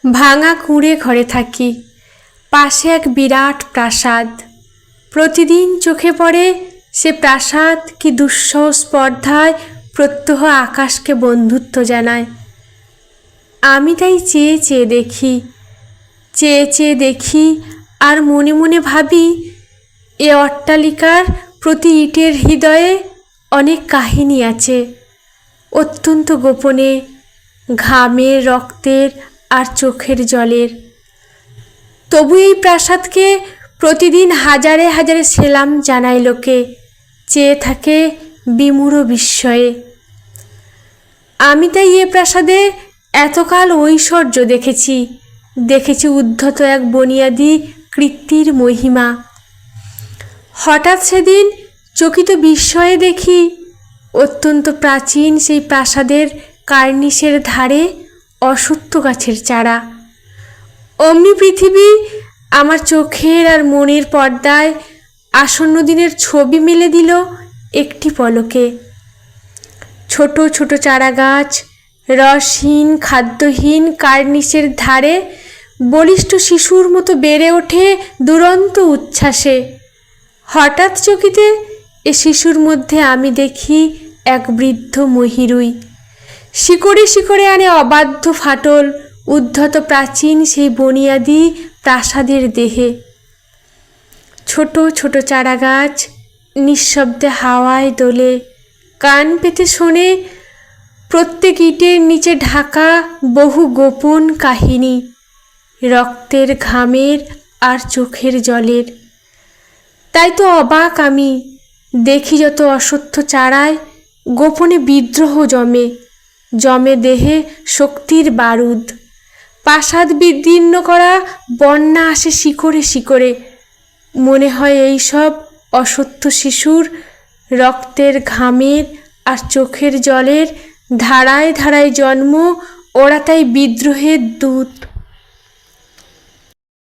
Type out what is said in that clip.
ভাঙা কুঁড়ে ঘরে থাকি, পাশে এক বিরাট প্রাসাদ। প্রতিদিন চোখে পড়ে সে প্রাসাদ কি দুঃসহ স্পর্ধায় প্রত্যহ আকাশকে বন্ধুত্ব জানায়। আমি তাই চেয়ে চেয়ে দেখি, চেয়ে চেয়ে দেখি, আর মনে মনে ভাবি এ অট্টালিকার প্রতি ইটের হৃদয়ে অনেক কাহিনী আছে, অত্যন্ত গোপনে, ঘামের, রক্তের আর চোখের জলের। তবু এই প্রাসাদকে প্রতিদিন হাজারে হাজারে সেলাম জানায় লোকে, চেয়ে থাকে বিমূঢ় বিস্ময়ে। আমি তাই এ প্রাসাদে এতকাল ঐশ্বর্য দেখেছি, দেখেছি উদ্ধত এক বুনিয়াদি কীর্তির মহিমা। হঠাৎ সেদিন চকিত বিস্ময়ে দেখি অত্যন্ত প্রাচীন সেই প্রাসাদের কার্নিশের ধারে অশ্বত্থ গাছের চারা। অমনি পৃথিবী আমার চোখের আর মনের পর্দায় আসন্ন দিনের ছবি মেলে দিল একটি পলকে। ছোট ছোট চারা গাছ, রসহীন খাদ্যহীন কার্নিশের ধারে বলিষ্ঠ শিশুর মতো বেড়ে ওঠে দুরন্ত উচ্ছ্বাসে। হঠাৎ চকিতে এ শিশুর মধ্যে আমি দেখি এক বৃদ্ধ মহিরুই, শিকড়ে শিকড়ে আনে অবাধ্য ফাটল উদ্ধত প্রাচীন সেই বুনিয়াদি প্রাসাদের দেহে। ছোট ছোট চারা গাছ নিঃশব্দে হাওয়ায় দোলে, কান পেতে শোনে প্রত্যেক ইটের নিচে ঢাকা বহু গোপন কাহিনী, রক্তের, ঘামের আর চোখের জলের। তাই তো অবাক আমি, দেখি যত অশ্বত্থ চারায় গোপনে বিদ্রোহ জমে, জমে দেহে শক্তির বারুদ। প্রাসাদ বিদীর্ণ করা বন্যা আসে শিকড়ে শিকড়ে। মনে হয় এই সব অশ্বত্থ শিশুর রক্তের, ঘামের আর চোখের জলের ধারায় ধারায় জন্ম, ওরা তাই বিদ্রোহের দূত।